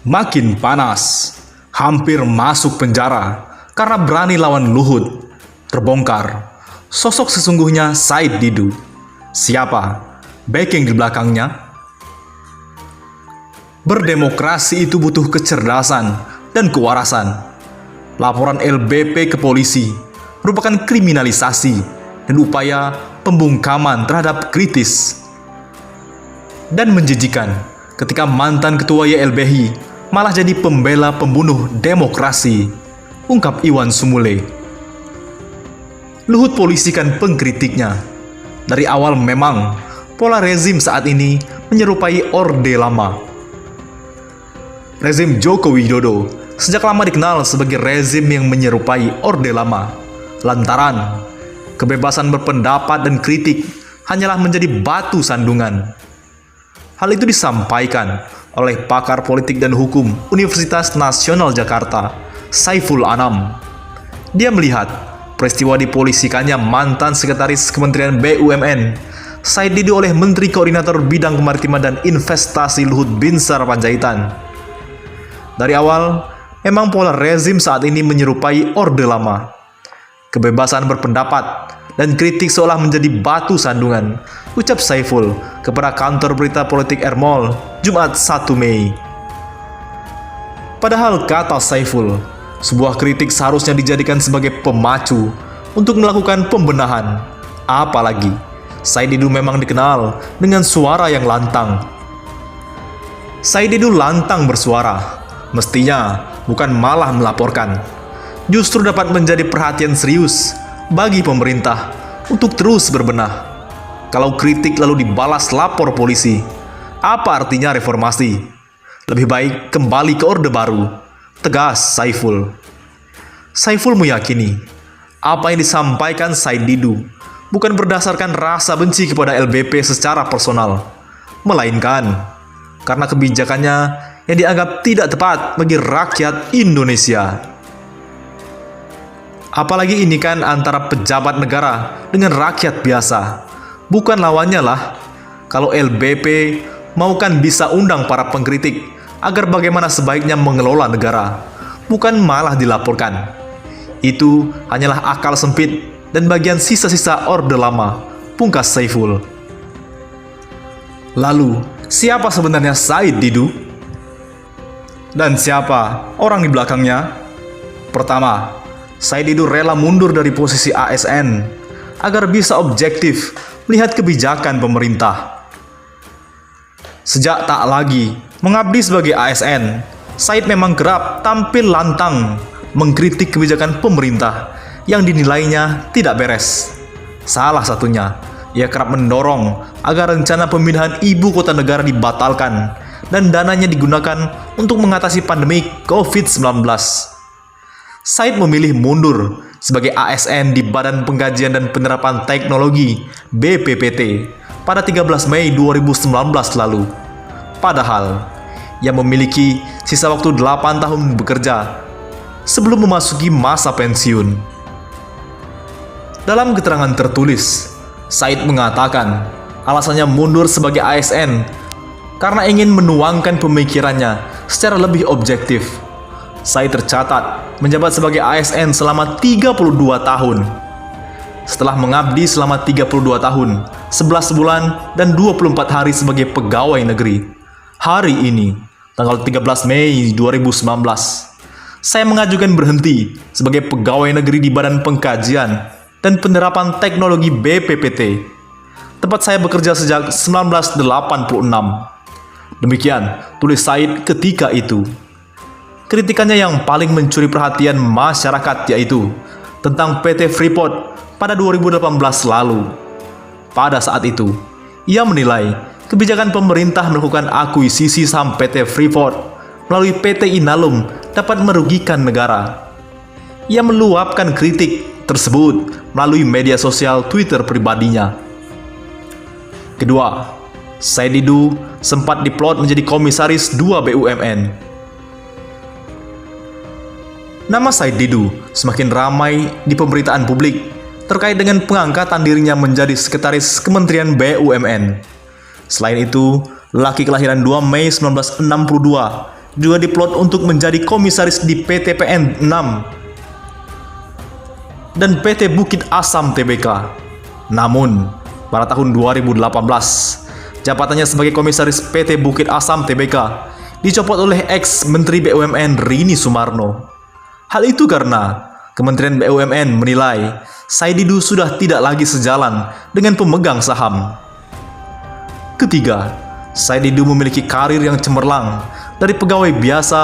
Makin panas, hampir masuk penjara karena berani lawan Luhut. Terbongkar, sosok sesungguhnya Said Didu. Siapa backing di belakangnya? Berdemokrasi itu butuh kecerdasan dan kewarasan. Laporan LBP ke polisi merupakan kriminalisasi dan upaya pembungkaman terhadap kritis. Dan menjijikan ketika mantan ketua YLBHI malah jadi pembela pembunuh demokrasi, ungkap Iwan Sumule. Luhut polisikan pengkritiknya. Dari awal memang pola rezim saat ini menyerupai Orde Lama. Rezim Joko Widodo sejak lama dikenal sebagai rezim yang menyerupai Orde Lama, lantaran kebebasan berpendapat dan kritik hanyalah menjadi batu sandungan. Hal itu disampaikan oleh pakar politik dan hukum Universitas Nasional Jakarta, Saiful Anam. Dia melihat peristiwa dipolisikannya mantan Sekretaris Kementerian BUMN, Said Didu oleh Menteri Koordinator Bidang Kemaritiman dan Investasi Luhut Binsar Panjaitan. Dari awal, memang pola rezim saat ini menyerupai Orde Lama. Kebebasan berpendapat dan kritik seolah menjadi batu sandungan, ucap Saiful kepada kantor berita politik Ermol, Jumat 1 Mei. Padahal kata Saiful, sebuah kritik seharusnya dijadikan sebagai pemacu untuk melakukan pembenahan. Apalagi, Said Didu memang dikenal dengan suara yang lantang. Said Didu lantang bersuara, mestinya bukan malah melaporkan. Justru dapat menjadi perhatian serius bagi pemerintah untuk terus berbenah. Kalau kritik lalu dibalas lapor polisi, apa artinya reformasi? Lebih baik kembali ke Orde Baru, tegas Saiful. Saiful meyakini apa yang disampaikan Said Didu bukan berdasarkan rasa benci kepada LBP secara personal, melainkan karena kebijakannya yang dianggap tidak tepat bagi rakyat Indonesia. Apalagi ini kan antara pejabat negara dengan rakyat biasa. Bukan lawannya lah. Kalau LBP mau kan bisa undang para pengkritik agar bagaimana sebaiknya mengelola negara, bukan malah dilaporkan. Itu hanyalah akal sempit dan bagian sisa-sisa Orde Lama, pungkas Saiful. Lalu, siapa sebenarnya Said Didu? Dan siapa orang di belakangnya? Pertama, Said Didu rela mundur dari posisi ASN agar bisa objektif melihat kebijakan pemerintah. Sejak tak lagi mengabdi sebagai ASN, Said memang kerap tampil lantang mengkritik kebijakan pemerintah yang dinilainya tidak beres. Salah satunya, ia kerap mendorong agar rencana pemindahan ibu kota negara dibatalkan dan dananya digunakan untuk mengatasi pandemi COVID-19. Said memilih mundur sebagai ASN di Badan Pengkajian dan Penerapan Teknologi BPPT pada 13 Mei 2019 lalu. Padahal, ia memiliki sisa waktu 8 tahun bekerja sebelum memasuki masa pensiun. Dalam keterangan tertulis, Said mengatakan alasannya mundur sebagai ASN karena ingin menuangkan pemikirannya secara lebih objektif. Said tercatat menjabat sebagai ASN selama 32 tahun. Setelah mengabdi selama 32 tahun, 11 bulan, dan 24 hari sebagai pegawai negeri, hari ini, tanggal 13 Mei 2019, saya mengajukan berhenti sebagai pegawai negeri di Badan Pengkajian dan Penerapan Teknologi BPPT. Tempat saya bekerja sejak 1986. Demikian tulis Said ketika itu. Kritikannya yang paling mencuri perhatian masyarakat yaitu tentang PT Freeport pada 2018 lalu. Pada saat itu, ia menilai kebijakan pemerintah melakukan akuisisi saham PT Freeport melalui PT Inalum dapat merugikan negara. Ia meluapkan kritik tersebut melalui media sosial Twitter pribadinya. Kedua, Said Didu sempat diplot menjadi komisaris 2 BUMN. Nama Said Didu semakin ramai di pemberitaan publik terkait dengan pengangkatan dirinya menjadi Sekretaris Kementerian BUMN. Selain itu, lelaki kelahiran 2 Mei 1962 juga diplot untuk menjadi komisaris di PT PN 6 dan PT Bukit Asam Tbk. Namun, pada tahun 2018, jabatannya sebagai komisaris PT Bukit Asam Tbk dicopot oleh ex-Menteri BUMN Rini Sumarno. Hal itu karena Kementerian BUMN menilai Said Didu sudah tidak lagi sejalan dengan pemegang saham. Ketiga, Said Didu memiliki karir yang cemerlang dari pegawai biasa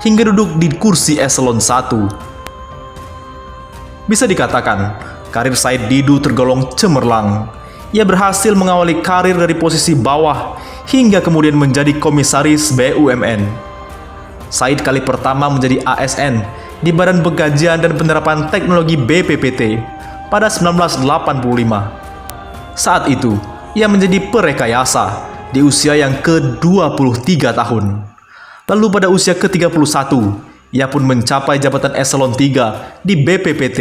hingga duduk di kursi eselon 1. Bisa dikatakan, karir Said Didu tergolong cemerlang. Ia berhasil mengawali karir dari posisi bawah hingga kemudian menjadi komisaris BUMN. Said kali pertama menjadi ASN di Badan Pengkajian dan Penerapan Teknologi BPPT pada 1985. Saat itu, ia menjadi perekayasa di usia yang ke-23 tahun. Lalu pada usia ke-31, ia pun mencapai jabatan eselon 3 di BPPT.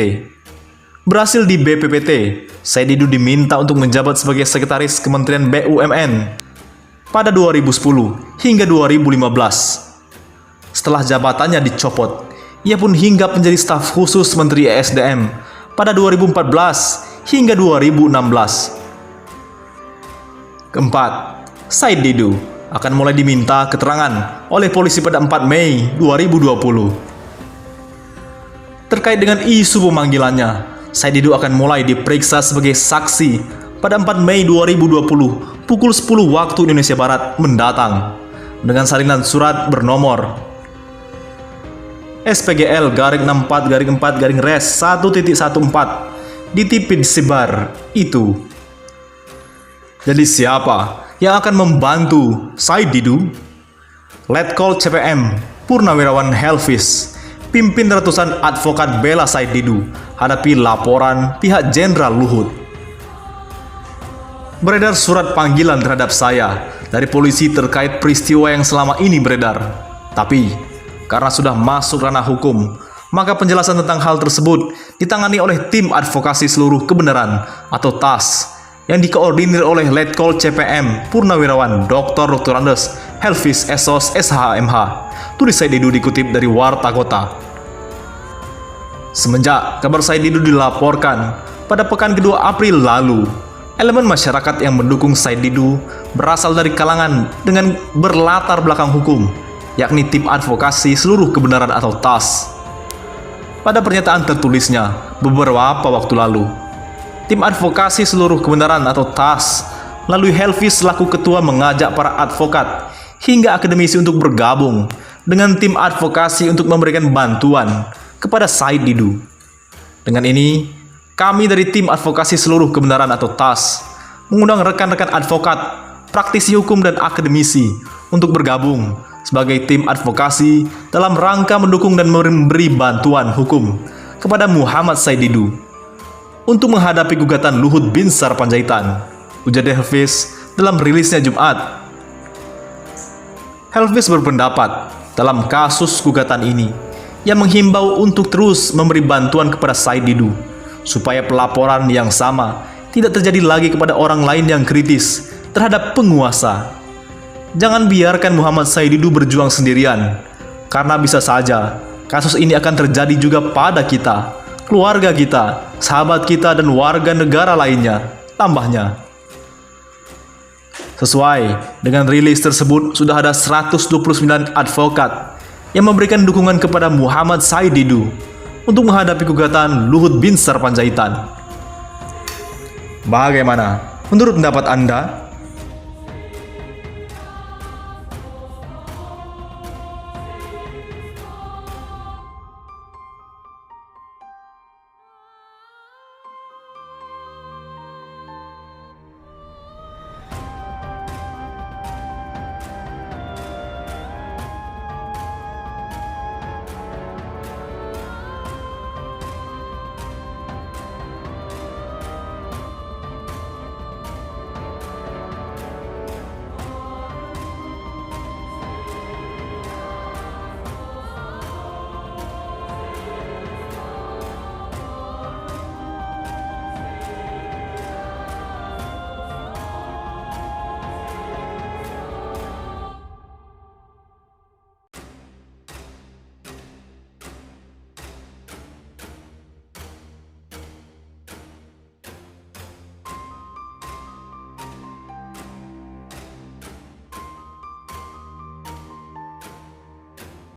Berhasil di BPPT, Said Didu diminta untuk menjabat sebagai sekretaris Kementerian BUMN pada 2010 hingga 2015. Setelah jabatannya dicopot, ia pun hinggap menjadi staf khusus Menteri ESDM pada 2014 hingga 2016. Keempat, Said Didu akan mulai diminta keterangan oleh polisi pada 4 Mei 2020. Terkait dengan isu pemanggilannya, Said Didu akan mulai diperiksa sebagai saksi pada 4 Mei 2020 pukul 10 waktu Indonesia Barat mendatang dengan salinan surat bernomor SPGL-64-4-Res 1.14 di Tipid Sibar itu. Jadi siapa yang akan membantu Said Didu? Letkol CPM Purnawirawan Helvis pimpin ratusan advokat bela Said Didu hadapi laporan pihak Jenderal Luhut. Beredar surat panggilan terhadap saya dari polisi terkait peristiwa yang selama ini beredar. Tapi, karena sudah masuk ranah hukum, maka penjelasan tentang hal tersebut ditangani oleh Tim Advokasi Seluruh Kebenaran atau TAS yang dikoordinir oleh Letkol CPM Purnawirawan Dr. Andes Helvis Esos SHMH. Tulis Said Didu dikutip dari Warta Kota. Semenjak kabar Said Didu dilaporkan pada pekan kedua April lalu, elemen masyarakat yang mendukung Said Didu berasal dari kalangan dengan berlatar belakang hukum, yakni Tim Advokasi Seluruh Kebenaran atau TAS. Pada pernyataan tertulisnya beberapa waktu lalu, Tim Advokasi Seluruh Kebenaran atau TAS melalui Helvis selaku ketua mengajak para advokat hingga akademisi untuk bergabung dengan tim advokasi untuk memberikan bantuan kepada Said Didu. Dengan ini, kami dari Tim Advokasi Seluruh Kebenaran atau TAS mengundang rekan-rekan advokat, praktisi hukum dan akademisi untuk bergabung sebagai tim advokasi dalam rangka mendukung dan memberi bantuan hukum kepada Muhammad Said Didu untuk menghadapi gugatan Luhut Binsar Panjaitan, ujar Helvis dalam rilisnya Jumat. Helvis berpendapat dalam kasus gugatan ini, yang menghimbau untuk terus memberi bantuan kepada Said Didu supaya pelaporan yang sama tidak terjadi lagi kepada orang lain yang kritis terhadap penguasa. Jangan biarkan Muhammad Said Didu berjuang sendirian, karena bisa saja kasus ini akan terjadi juga pada kita, keluarga kita, sahabat kita, dan warga negara lainnya, tambahnya. Sesuai dengan rilis tersebut, sudah ada 129 advokat yang memberikan dukungan kepada Muhammad Said Didu untuk menghadapi gugatan Luhut Binsar Panjaitan. Bagaimana menurut pendapat Anda?